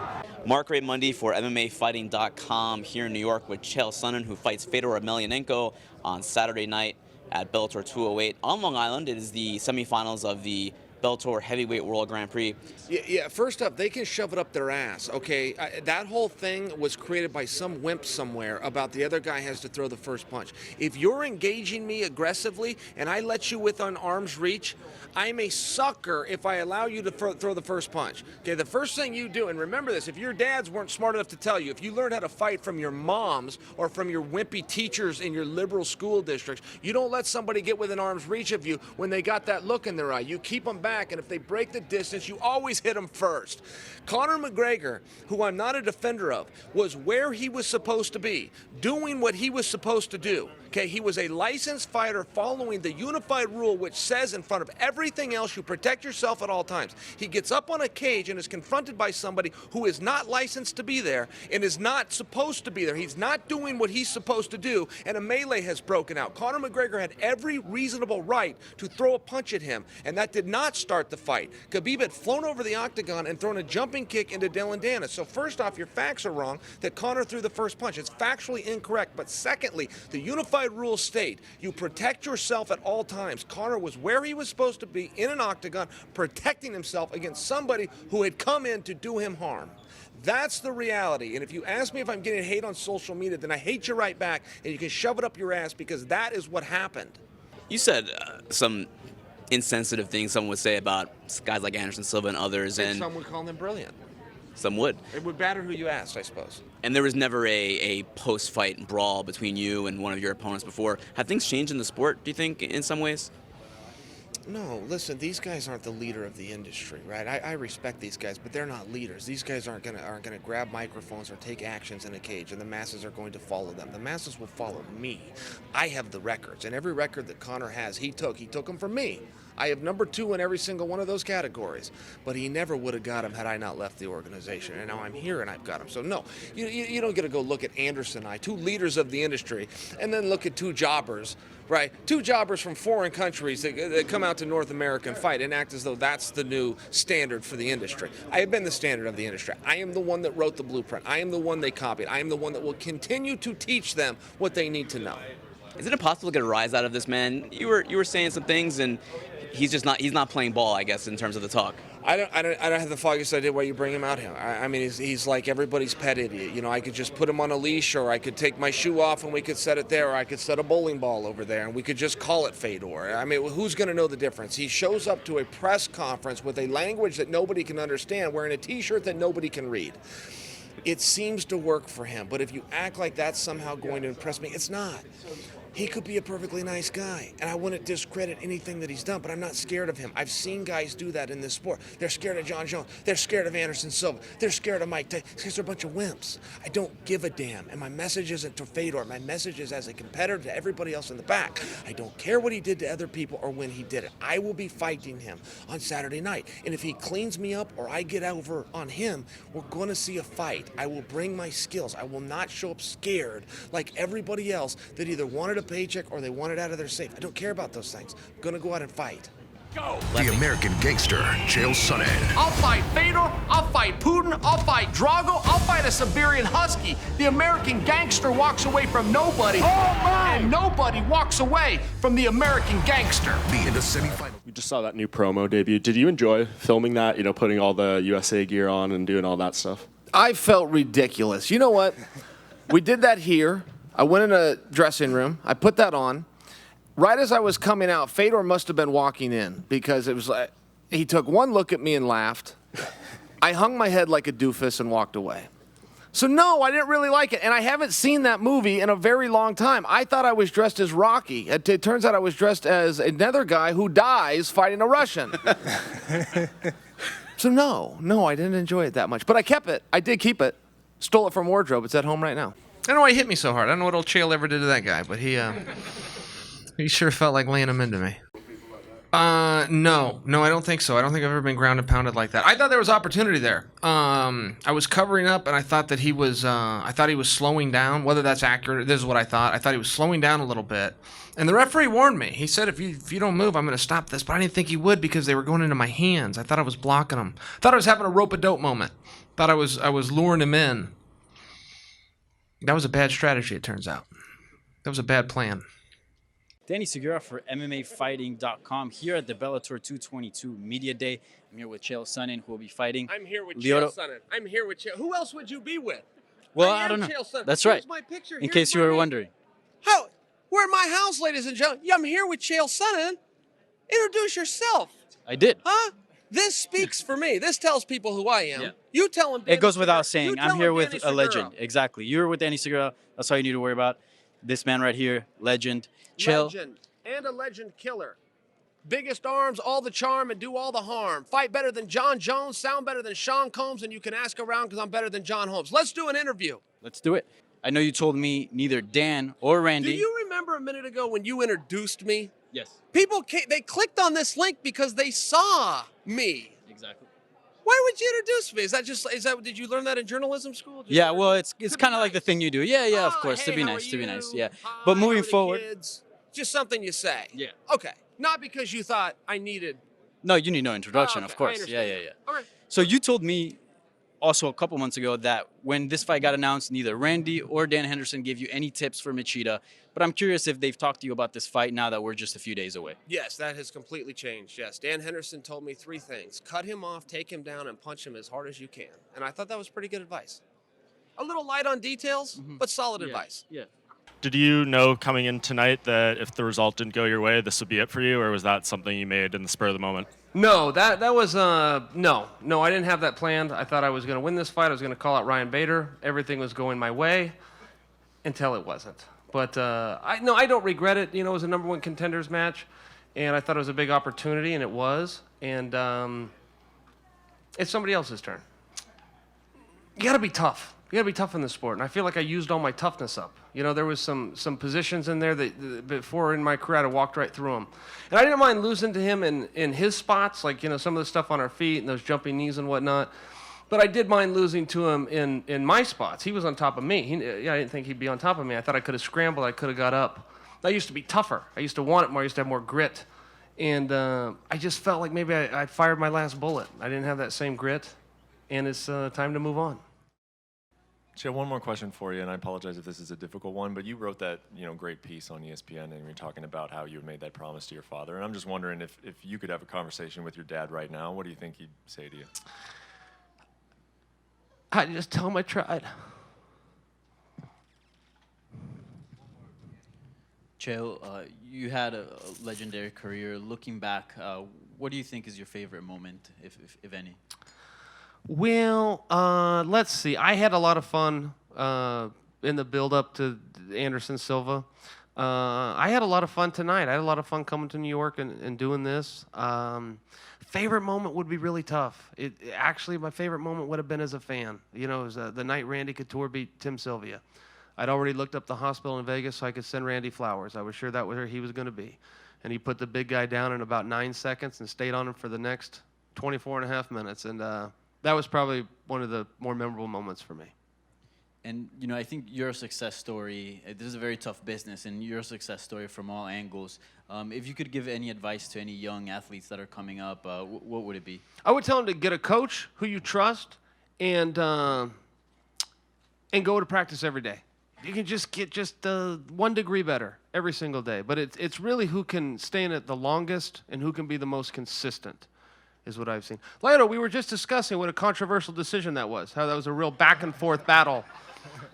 Mark Ray Mundy for MMAfighting.com here in New York with Chael Sonnen, who fights Fedor Emelianenko on Saturday night at Bellator 208 on Long Island. It is the semifinals of the Bellator Heavyweight World Grand Prix. Yeah, first up, they can shove it up their ass, okay? That whole thing was created by some wimp somewhere about the other guy has to throw the first punch. If you're engaging me aggressively and I let you within arm's reach, I'm a sucker if I allow you to throw the first punch. Okay, the first thing you do, and remember this, if your dads weren't smart enough to tell you, if you learned how to fight from your moms or from your wimpy teachers in your liberal school districts, you don't let somebody get within arm's reach of you when they got that look in their eye. You keep them back, and if they break the distance, you always hit them first. Conor McGregor, who I'm not a defender of, was where he was supposed to be, doing what he was supposed to do. Okay, he was a licensed fighter following the unified rule, which says in front of everything else, you protect yourself at all times. He gets up on a cage and is confronted by somebody who is not licensed to be there and is not supposed to be there. He's not doing what he's supposed to do, and a melee has broken out. Conor McGregor had every reasonable right to throw a punch at him, and that did not start the fight. Khabib had flown over the octagon and thrown a jumping kick into Dylan Dennis. So first off, your facts are wrong that Conor threw the first punch. It's factually incorrect. But secondly, the unified rules state you protect yourself at all times. Conor was where he was supposed to be in an octagon, protecting himself against somebody who had come in to do him harm. That's the reality. And if you ask me if I'm getting hate on social media, then I hate you right back, and you can shove it up your ass because that is what happened. You said some insensitive things someone would say about guys like Anderson Silva and others, and some would call them brilliant. Some would. It would matter who you asked, I suppose. And there was never a post-fight brawl between you and one of your opponents before. Have things changed in the sport, do you think, in some ways? No, listen, these guys aren't the leader of the industry, right? I respect these guys, but they're not leaders. These guys aren't gonna grab microphones or take actions in a cage, and the masses are going to follow them. The masses will follow me. I have the records, and every record that Conor has, he took them from me. I have number 2 in every single one of those categories, but he never would have got him had I not left the organization, and now I'm here and I've got him. So no, you don't get to go look at Anderson and I, 2 leaders of the industry, and then look at 2 jobbers, right? 2 jobbers from foreign countries that come out to North America and fight and act as though that's the new standard for the industry. I have been the standard of the industry. I am the one that wrote the blueprint. I am the one they copied. I am the one that will continue to teach them what they need to know. Is it impossible to get a rise out of this man? You were saying some things, and he's not playing ball, I guess, in terms of the talk. I don't have the foggiest idea why you bring him out here. I mean, he's like everybody's pet idiot. You know, I could just put him on a leash, or I could take my shoe off and we could set it there, or I could set a bowling ball over there and we could just call it Fedor. I mean, who's going to know the difference? He shows up to a press conference with a language that nobody can understand, wearing a T-shirt that nobody can read. It seems to work for him, but if you act like that's somehow going to impress me, it's not. He could be a perfectly nice guy, and I wouldn't discredit anything that he's done, but I'm not scared of him. I've seen guys do that in this sport. They're scared of Jon Jones. They're scared of Anderson Silva. They're scared of Mike Tyson because they're a bunch of wimps. I don't give a damn, and my message isn't to Fedor. My message is as a competitor to everybody else in the back. I don't care what he did to other people or when he did it. I will be fighting him on Saturday night, and if he cleans me up or I get over on him, we're going to see a fight. I will bring my skills. I will not show up scared like everybody else that either wanted a paycheck or they want it out of their safe. I don't care about those things. I'm gonna go out and fight. Go! The American Gangster, Chael Sonnen. I'll fight Fedor, I'll fight Putin, I'll fight Drago, I'll fight a Siberian Husky. The American Gangster walks away from nobody, and nobody walks away from the American Gangster. The in the semifinal. We just saw that new promo debut. Did you enjoy filming that, you know, putting all the USA gear on and doing all that stuff? I felt ridiculous. You know what? We did that here. I went in a dressing room. I put that on. Right as I was coming out, Fedor must have been walking in because it was like he took one look at me and laughed. I hung my head like a doofus and walked away. So no, I didn't really like it, and I haven't seen that movie in a very long time. I thought I was dressed as Rocky. It turns out I was dressed as another guy who dies fighting a Russian. So no, I didn't enjoy it that much. But I kept it. I did keep it. Stole it from wardrobe. It's at home right now. I don't know why he hit me so hard. I don't know what old Chael ever did to that guy, but he sure felt like laying him into me. No, I don't think so. I don't think I've ever been ground and pounded like that. I thought there was opportunity there. I was covering up, and I thought that he was slowing down. Whether that's accurate, this is what I thought. I thought he was slowing down a little bit. And the referee warned me. He said, if you don't move, I'm going to stop this. But I didn't think he would because they were going into my hands. I thought I was blocking him. I thought I was having a rope-a-dope moment. Thought I was luring him in. That was a bad strategy, it turns out. That was a bad plan. Danny Segura for MMAfighting.com here at the Bellator 222 Media Day. I'm here with Chael Sonnen, who will be fighting. I'm here with Chael Sonnen. I'm here with Chael. Who else would you be with? Well, I don't know. That's right. My picture. In case you were wondering. How? We're in my house, ladies and gentlemen. Yeah, I'm here with Chael Sonnen. Introduce yourself. I did. Huh? This speaks for me. This tells people who I am. Yeah. You tell them. It goes without saying. I'm here with a legend. Exactly. You're with Danny Segura. That's all you need to worry about. This man right here, legend. Chael. Legend and a legend killer. Biggest arms, all the charm, and do all the harm. Fight better than Jon Jones, sound better than Sean Combs, and you can ask around because I'm better than John Holmes. Let's do an interview. Let's do it. I know you told me neither Dan or Randy. Do you remember a minute ago when you introduced me? Yes. People, they clicked on this link because they saw me. Exactly. Why would you introduce me? Did you learn that in journalism school? Yeah, well, it's kind of like the thing you do. Yeah, of course, to be nice, yeah. But moving forward. Kids? Just something you say. Yeah. Okay. Not because you thought I needed. No, you need no introduction, of course. Yeah. All right. So you told me also a couple months ago that when this fight got announced, neither Randy or Dan Henderson gave you any tips for Machida. But I'm curious if they've talked to you about this fight now that we're just a few days away. Yes, that has completely changed. Yes, Dan Henderson told me 3 things. Cut him off, take him down, and punch him as hard as you can. And I thought that was pretty good advice. A little light on details, but solid advice. Yeah. Did you know coming in tonight that if the result didn't go your way, this would be it for you, or was that something you made in the spur of the moment? No, that was no, I didn't have that planned. I thought I was going to win this fight. I was going to call out Ryan Bader. Everything was going my way until it wasn't. But I don't regret it. You know, it was a #1 contenders match, and I thought it was a big opportunity, and it was. And it's somebody else's turn. You got to be tough. You got to be tough in this sport, and I feel like I used all my toughness up. You know, there was some positions in there that before in my career I'd have walked right through them. And I didn't mind losing to him in his spots, like, you know, some of the stuff on our feet and those jumping knees and whatnot. But I did mind losing to him in my spots. He was on top of me. I didn't think he'd be on top of me. I thought I could have scrambled. I could have got up. I used to be tougher. I used to want it more. I used to have more grit. And I just felt like maybe I fired my last bullet. I didn't have that same grit. And it's time to move on. Chael, one more question for you, and I apologize if this is a difficult one, but you wrote that great piece on ESPN, and you're talking about how you had made that promise to your father. And I'm just wondering if you could have a conversation with your dad right now, what do you think he'd say to you? I just tell him I tried. Chael, you had a legendary career. Looking back, what do you think is your favorite moment, if any? Well, let's see. I had a lot of fun in the build-up to Anderson Silva. I had a lot of fun tonight. I had a lot of fun coming to New York and doing this. Favorite moment would be really tough. Actually, my favorite moment would have been as a fan. It was the night Randy Couture beat Tim Sylvia. I'd already looked up the hospital in Vegas so I could send Randy flowers. I was sure that was where he was going to be. And he put the big guy down in about 9 seconds and stayed on him for the next 24 and a half minutes. And that was probably one of the more memorable moments for me. And, I think your success story, this is a very tough business, and your success story from all angles. If you could give any advice to any young athletes that are coming up, what would it be? I would tell them to get a coach who you trust and go to practice every day. You can just get 1 degree better every single day. But it's really who can stay in it the longest and who can be the most consistent is what I've seen. Lionel, we were just discussing what a controversial decision that was, how that was a real back-and-forth battle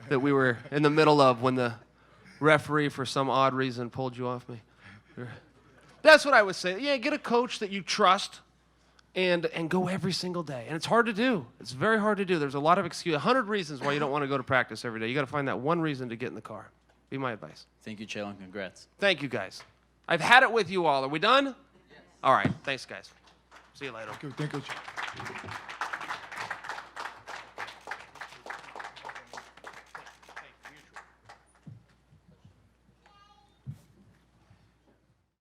that we were in the middle of when the referee, for some odd reason, pulled you off me. That's what I would say. Yeah, get a coach that you trust and go every single day. And it's hard to do. It's very hard to do. There's a lot of excuses, 100 reasons why you don't want to go to practice every day. You got to find that one reason to get in the car. Be my advice. Thank you, Chael, and congrats. Thank you, guys. I've had it with you all. Are we done? Yes. All right. Thanks, guys. See you later. Thank you.